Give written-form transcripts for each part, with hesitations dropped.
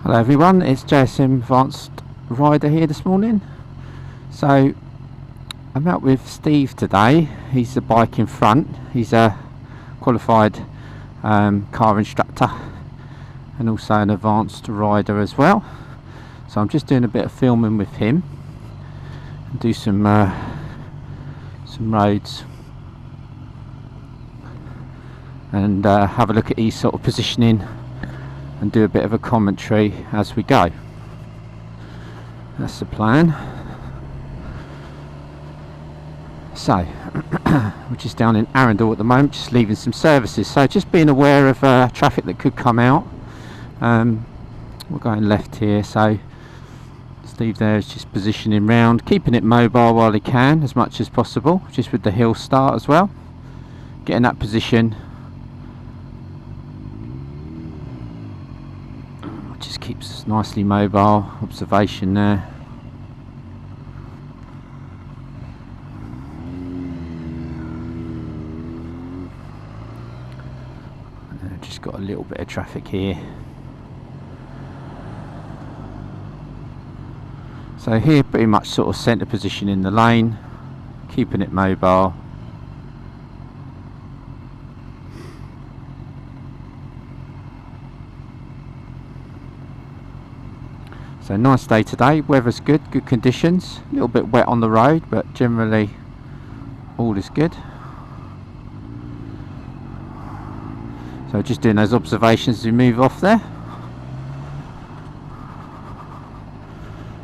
Hello everyone, it's JSM Advanced Rider here this morning. So I'm out with Steve today. He's the bike in front. He's a qualified car instructor and also an advanced rider as well. So I'm just doing a bit of filming with him and do some roads and have a look at his sort of positioning and do a bit of a commentary as we go. That's the plan. So we're just down in Arundel at the moment, just leaving some services, so just being aware of traffic that could come out. We're going left here, so Steve there is just positioning round, keeping it mobile while he can as much as possible, just with the hill start as well, getting that position. Just keeps us nicely mobile. Observation there. Just got a little bit of traffic here. So here pretty much sort of centre position in the lane, keeping it mobile. So nice day today, weather's good conditions, a little bit wet on the road, but generally all is good. So just doing those observations as we move off there.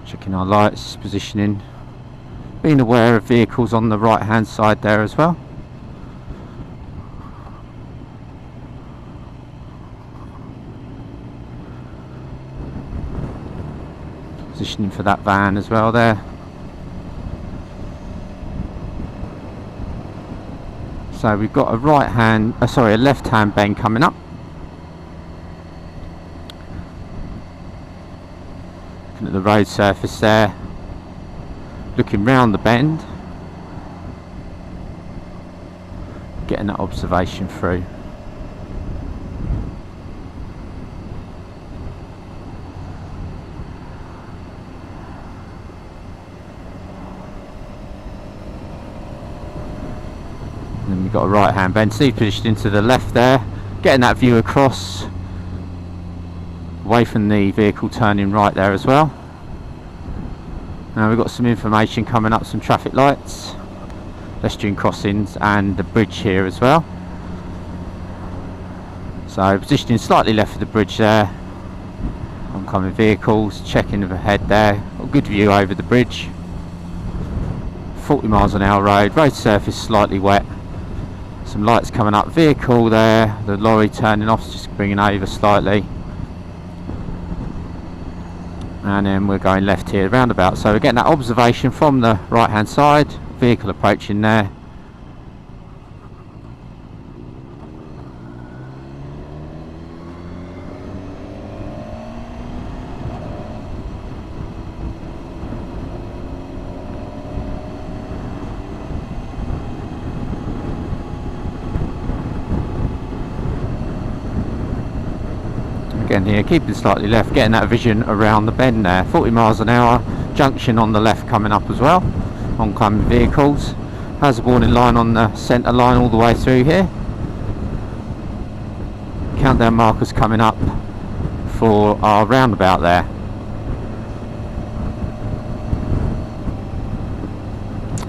Checking our lights, positioning, being aware of vehicles on the right hand side there as well. Positioning for that van as well there. So we've got a a left hand bend coming up. Looking at the road surface there, looking round the bend, getting that observation through. Then we've got a right hand bend, Steve pushed into the left there, getting that view across, away from the vehicle turning right there as well. Now we've got some information coming up, some traffic lights, pedestrian crossings and the bridge here as well. So positioning slightly left of the bridge there, oncoming vehicles, checking ahead there, got a good view over the bridge. 40 miles an hour road surface slightly wet. Some lights coming up, vehicle there, the lorry turning off, just bringing over slightly. And then we're going left here, roundabout. So we're getting that observation from the right hand side, vehicle approaching there. Again here, keeping slightly left, getting that vision around the bend there. 40 miles an hour, junction on the left coming up as well. Oncoming vehicles. Hazard warning line on the centre line all the way through here. Countdown markers coming up for our roundabout there.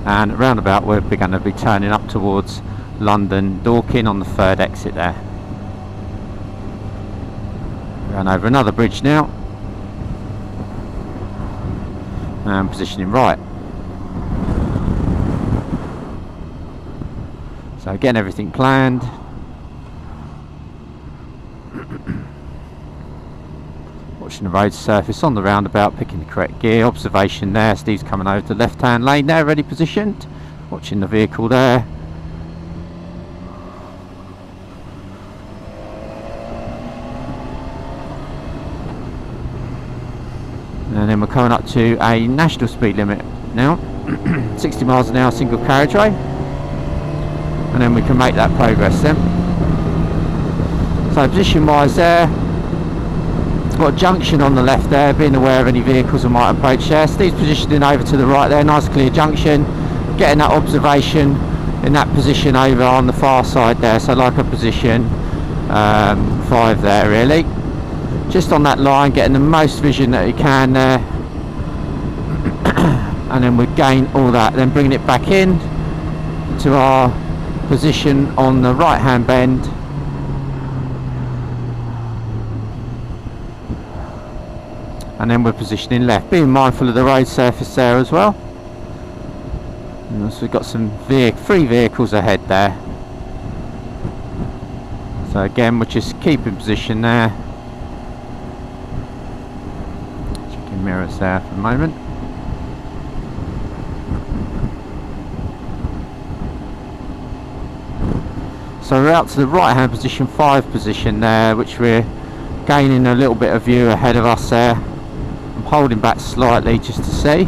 And roundabout we're going to be turning up towards London Dorking on the third exit there. Going over another bridge now and positioning right. So again, everything planned. Watching the road surface on the roundabout, picking the correct gear. Observation there, Steve's coming over to the left hand lane there, ready positioned, watching the vehicle there. And then we're coming up to a national speed limit now, 60 miles an hour single carriageway, and then we can make that progress then. So position wise there, got a junction on the left there, being aware of any vehicles that might approach there. Steve's positioning over to the right there, nice clear junction, getting that observation in that position over on the far side there, so like a position 5 there really. Just on that line, getting the most vision that you can there. And then we gain all that, then bringing it back in to our position on the right hand bend. And then we're positioning left, being mindful of the road surface there as well. And so we've got some 3 vehicles ahead there. So again, we're just keeping position there. Checking mirrors there for a moment. So we're out to the right hand position, 5 position there, which we're gaining a little bit of view ahead of us there. I'm holding back slightly just to see.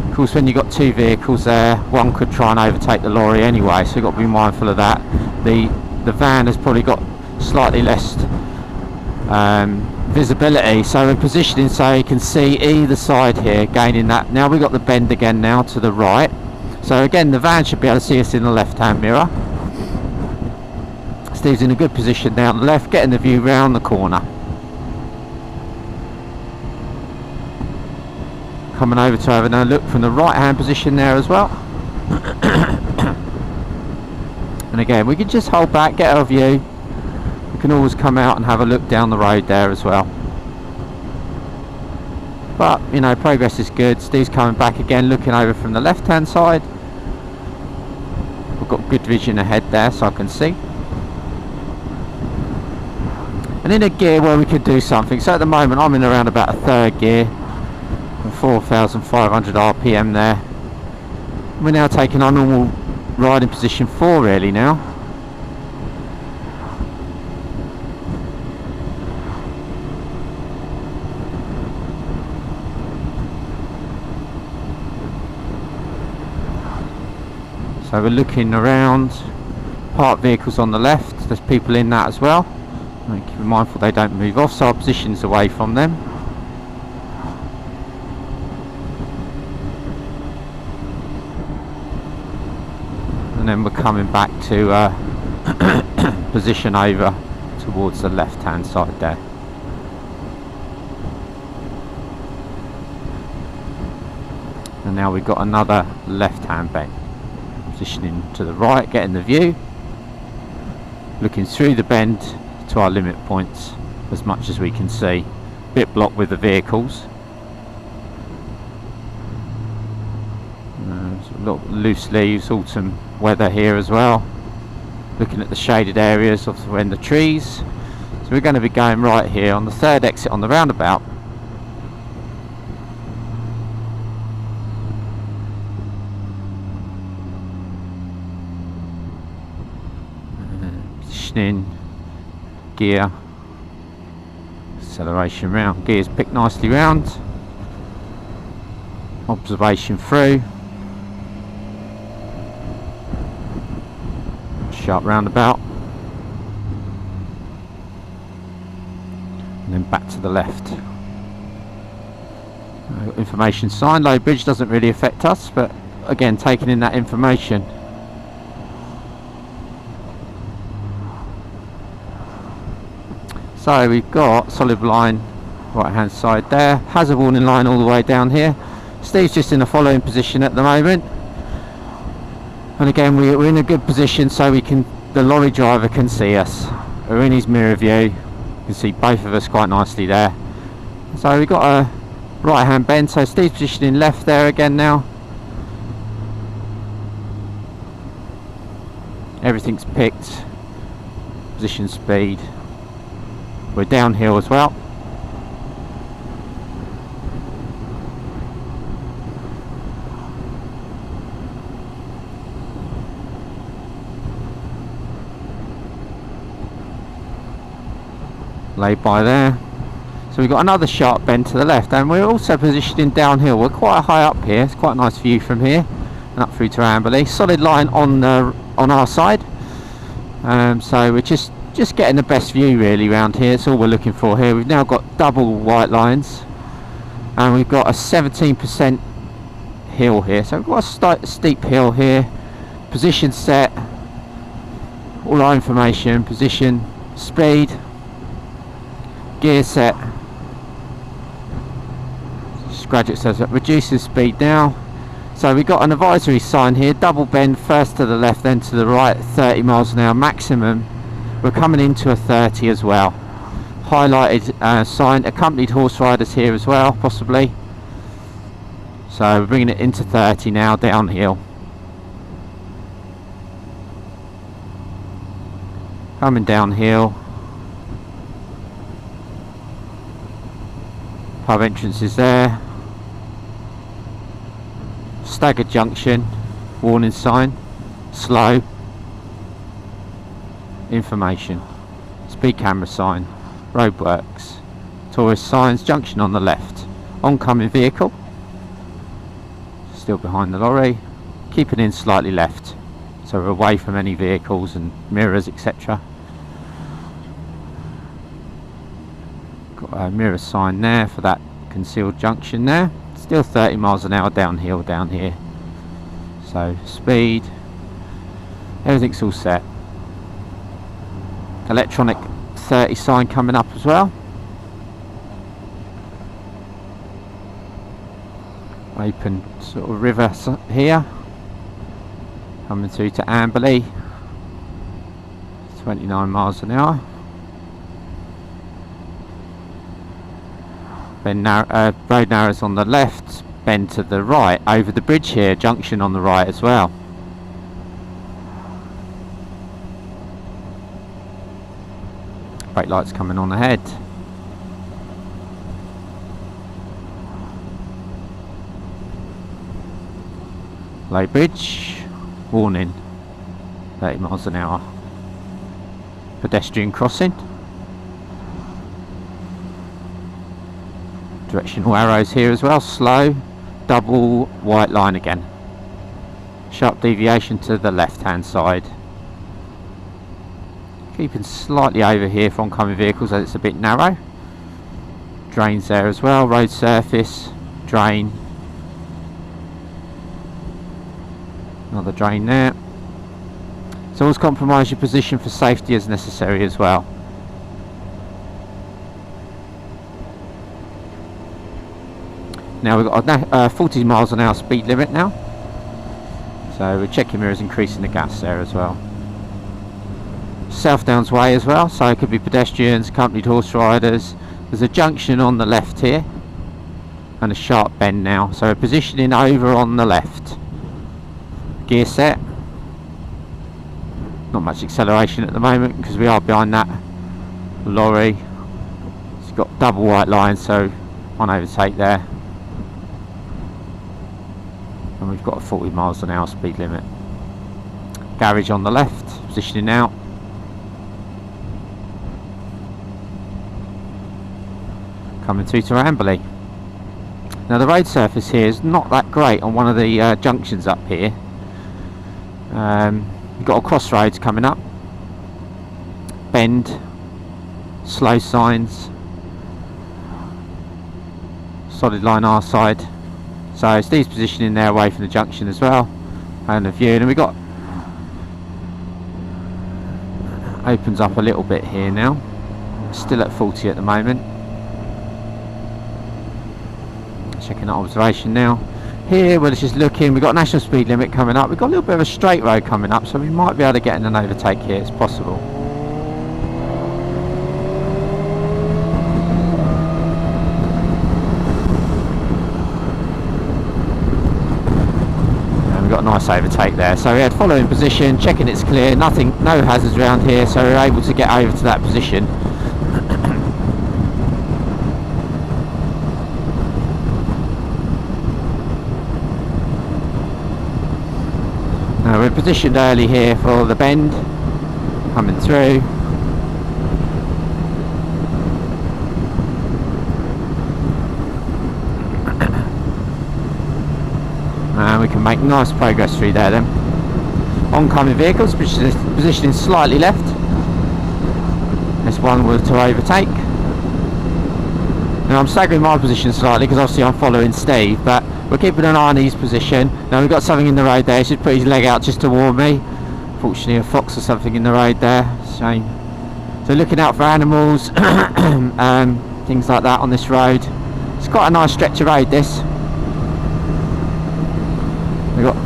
Of course, when you've got 2 vehicles there, one could try and overtake the lorry anyway, so you've got to be mindful of that. The van has probably got slightly less visibility, so we're positioning so you can see either side here, gaining that. Now we've got the bend again now to the right, so again the van should be able to see us in the left hand mirror. Steve's in a good position now on the left, getting the view round the corner. Coming over to have another look from the right hand position there as well. And again, we can just hold back, get our view. We can always come out and have a look down the road there as well. But, you know, progress is good. Steve's coming back again, looking over from the left hand side. We've got good vision ahead there, so I can see. And in a gear where we could do something. So at the moment I'm in around about a 3rd gear, 4,500 RPM there. We're now taking our normal riding position 4 really now. So we're looking around, parked vehicles on the left, there's people in that as well. Keep mindful they don't move off, so our position's away from them. And then we're coming back to position over towards the left hand side there. And now we've got another left hand bend. Positioning to the right, getting the view. Looking through the bend to our limit points as much as we can see. Bit blocked with the vehicles. There's a lot of loose leaves, autumn weather here as well. Looking at the shaded areas of the trees. So we're going to be going right here on the 3rd exit on the roundabout. Positioning, gear, acceleration round, gears picked nicely round, observation through, sharp roundabout, and then back to the left. Information sign, low bridge doesn't really affect us, but again taking in that information. So we've got solid line right hand side there, hazard warning line all the way down here. Steve's just in a following position at the moment, and again we're in a good position so the lorry driver can see us. We're in his mirror view, you can see both of us quite nicely there. So we've got a right hand bend, so Steve's positioning left there again now. Everything's picked, position, speed. We're downhill as well. Laid by there. So we've got another sharp bend to the left, and we're also positioning downhill. We're quite high up here. It's quite a nice view from here and up through to Amberley. Solid line on our side. So we're just just getting the best view really around here. It's all we're looking for here. We've now got double white lines, and we've got a 17% hill here, so we've got a steep hill here. Position set, all our information, position, speed, gear set. Graduate says that reduces speed now. So we've got an advisory sign here, double bend, first to the left then to the right, 30 miles an hour maximum. We're coming into a 30 as well. Highlighted sign, accompanied horse riders here as well, possibly. So we're bringing it into 30 now, downhill. Coming downhill. Pub entrance is there. Staggered junction, warning sign, slow, information, speed camera sign, roadworks, tourist signs, junction on the left, oncoming vehicle, still behind the lorry, keeping in slightly left, so we're away from any vehicles and mirrors, etc. Got a mirror sign there for that concealed junction there. Still 30 miles an hour downhill down here. So speed, everything's all set. Electronic 30 sign coming up as well. Open sort of river here. Coming through to Amberley. 29 miles an hour. Then road narrows on the left, bend to the right, over the bridge here, junction on the right as well. Brake lights coming on ahead. Low bridge, warning, 30 miles an hour. Pedestrian crossing. Directional arrows here as well, slow, double white line again. Sharp deviation to the left hand side. Keeping slightly over here for oncoming vehicles as it's a bit narrow. Drains there as well, road surface, drain. Another drain there. So always compromise your position for safety as necessary as well. Now we've got a 40 miles an hour speed limit now. So we're checking mirrors, increasing the gas there as well. South Downs Way as well, so it could be pedestrians, accompanied horse riders. There's a junction on the left here and a sharp bend now, so we're positioning over on the left. Gear set. Not much acceleration at the moment because we are behind that lorry. It's got double white lines, so on overtake there. And we've got a 40 miles an hour speed limit. Garage on the left, positioning out. Coming through to Amberley. Now the road surface here is not that great on one of the junctions up here. We've got a crossroads coming up. Bend, slow signs, solid line our side. So Steve's positioning there away from the junction as well, and the view, and we've got opens up a little bit here now, still at 40 at the moment. Checking that observation now. Here we're just looking, we've got national speed limit coming up, we've got a little bit of a straight road coming up, so we might be able to get in an overtake here, it's possible. Got a nice overtake there, so we had following position, checking it's clear, nothing, no hazards around here, so we were able to get over to that position. Now we're positioned early here for the bend, coming through. And we can make nice progress through there then. Oncoming vehicles, positioning slightly left. one were to overtake. Now I'm staggering my position slightly because obviously I'm following Steve, but we're keeping an eye on his position. Now we've got something in the road there. He's just put his leg out just to warn me. Fortunately a fox or something in the road there. Shame. So looking out for animals, things like that on this road. It's quite a nice stretch of road, this. We've got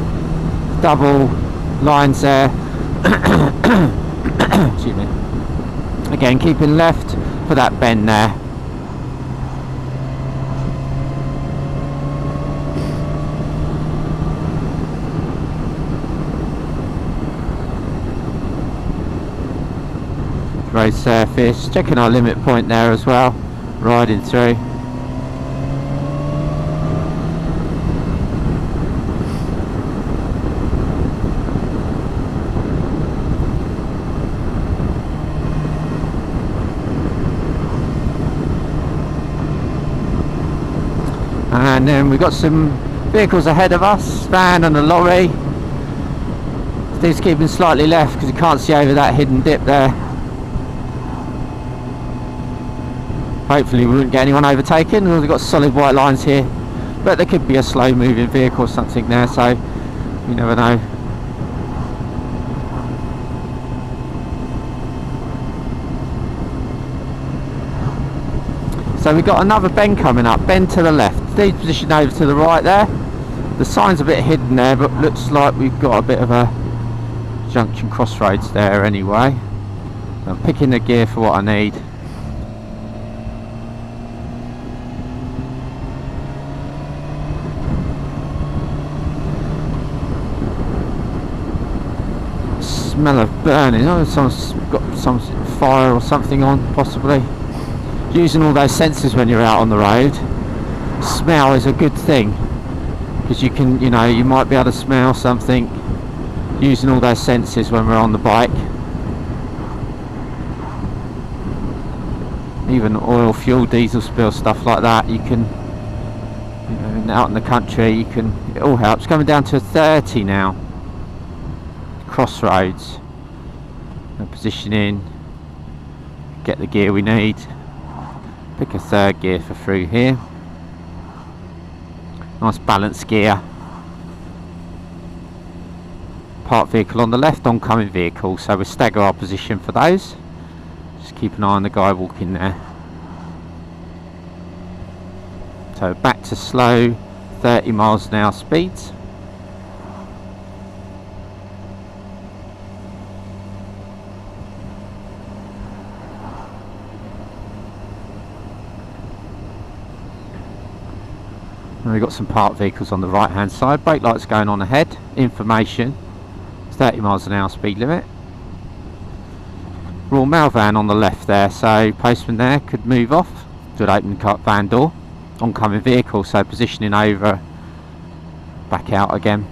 double lines there. Excuse me. Again, keeping left for that bend there. Road surface, checking our limit point there as well, riding through. And then we've got some vehicles ahead of us, van and a lorry. Steve's keeping slightly left because you can't see over that hidden dip there. Hopefully we wouldn't get anyone overtaken. We've got solid white lines here, but there could be a slow moving vehicle or something there, so you never know. So we've got another bend coming up, bend to the left. Steve's positioned over to the right there. The sign's a bit hidden there, but looks like we've got a bit of a junction crossroads there anyway. I'm picking the gear for what I need. Smell of burning. Oh, someone's got some fire or something on, possibly. Using all those senses when you're out on the road. Smell is a good thing because you can, you know, you might be able to smell something using all those senses when we're on the bike. Even oil, fuel, diesel spill, stuff like that. You can, you know, out in the country, you can. It all helps. Coming down to 30 now. Crossroads. No positioning. Get the gear we need. Pick a third gear for through here. Nice balanced gear. Parked vehicle on the left, oncoming vehicle, so we stagger our position for those. Just keep an eye on the guy walking there. So back to slow 30 miles an hour speeds. And we've got some parked vehicles on the right hand side, brake lights going on ahead, information, 30 miles an hour speed limit. Royal Mail van on the left there, so postman there could move off, could open the van door, oncoming vehicle, so positioning over, back out again.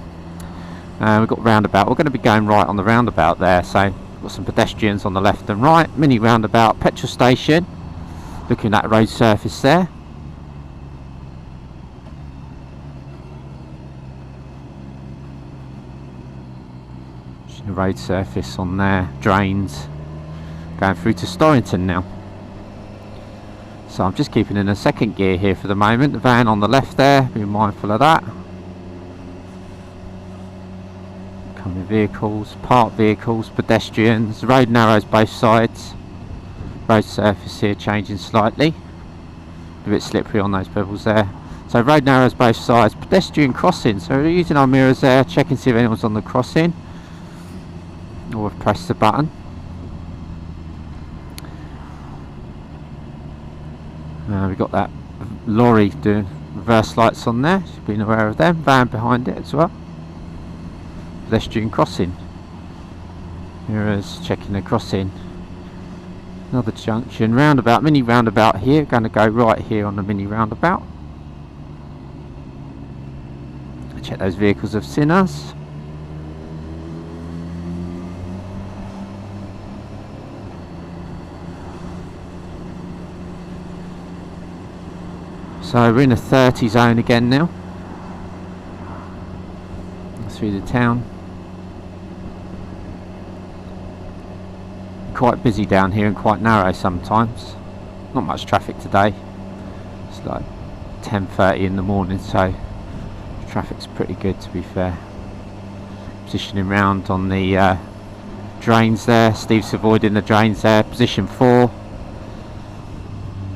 We've got roundabout, we're going to be going right on the roundabout there, so we've got some pedestrians on the left and right, mini roundabout, petrol station, looking at road surface there. The road surface on there, drains, going through to Storrington now. So I'm just keeping in a second gear here for the moment. The van on the left there, being mindful of that. Coming vehicles, parked vehicles, pedestrians, the road narrows both sides. Road surface here changing slightly, a bit slippery on those pebbles there. So road narrows both sides, pedestrian crossing, so we're using our mirrors there, checking to see if anyone's on the crossing. Or we've pressed the button. We've got that lorry doing reverse lights on there, just being aware of them. Van behind it as well. Pedestrian crossing. Mirrors checking the crossing. Another junction, roundabout, mini roundabout here. Going to go right here on the mini roundabout. Check those vehicles have seen us. So we're in a 30 zone again now. Through the town. quite busy down here and quite narrow sometimes. Not much traffic today. It's like 10:30 in the morning, so traffic's pretty good, to be fair. Positioning round on the drains there. Steve's avoiding the drains there. Position 4.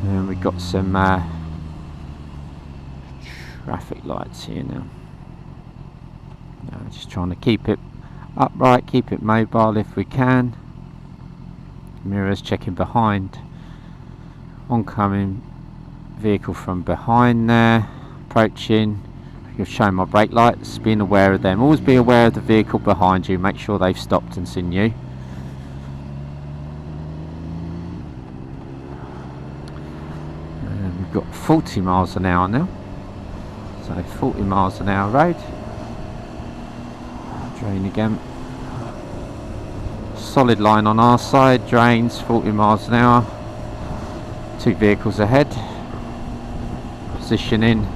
And we've got some traffic lights here now. Just trying to keep it upright, keep it mobile if we can. Mirrors checking behind. Oncoming vehicle from behind there. Approaching. I've shown my brake lights, being aware of them. Always be aware of the vehicle behind you. Make sure they've stopped and seen you. And we've got 40 miles an hour now. So 40 miles an hour road. Drain again. Solid line on our side. Drains 40 miles an hour. 2 vehicles ahead. Position in.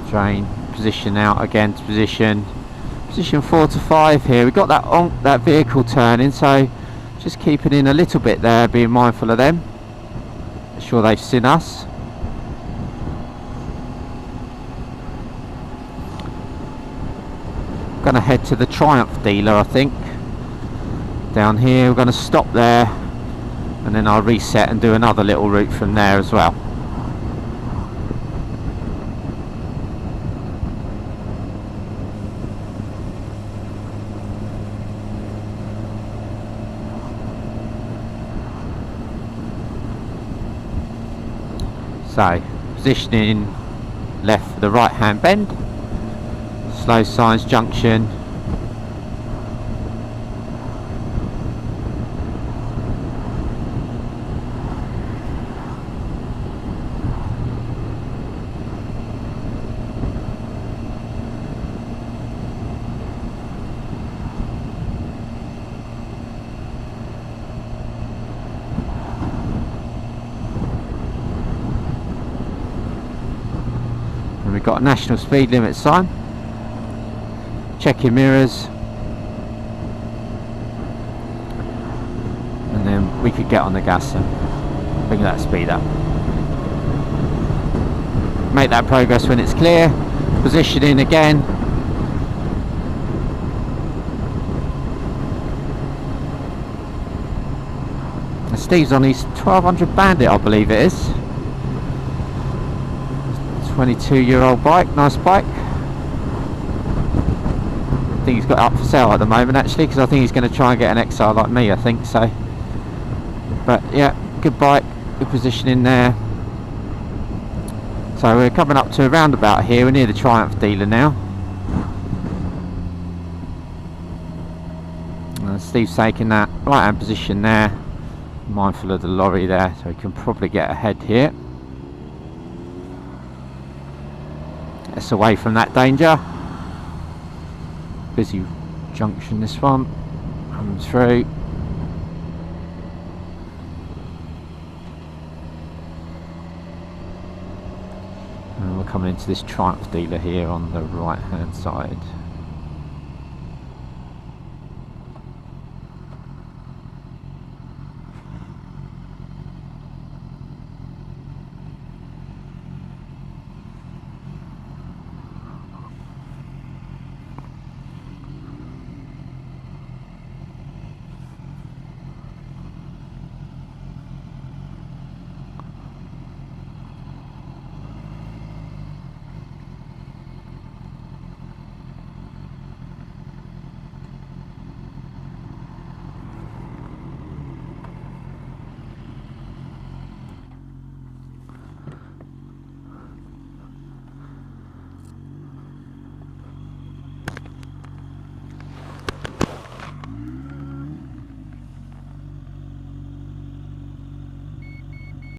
Drain. Position out again to position. Position 4 to 5 here. We've got that vehicle turning, so just keeping in a little bit there, being mindful of them. Make sure they've seen us. Going to head to the Triumph dealer, I think. Down here, we're going to stop there, and then I'll reset and do another little route from there as well. So, positioning left for the right hand bend. Slow signs junction. And we've got a national speed limit sign. Check your mirrors, and then we could get on the gas and bring that speed up. Make that progress when it's clear. Positioning again. And Steve's on his 1200 Bandit, I believe it is. 22-year-old bike, nice bike. I think he's got it up for sale at the moment, actually, because I think he's going to try and get an XR like me, I think so. But yeah, good bike, good positioning there. So we're coming up to a roundabout here. We're near the Triumph dealer now. Steve's taking that right hand position there, mindful of the lorry there, so he can probably get ahead here. Get us away from that danger. Busy junction, this one. Coming through. And we're coming into this Triumph dealer here on the right hand side.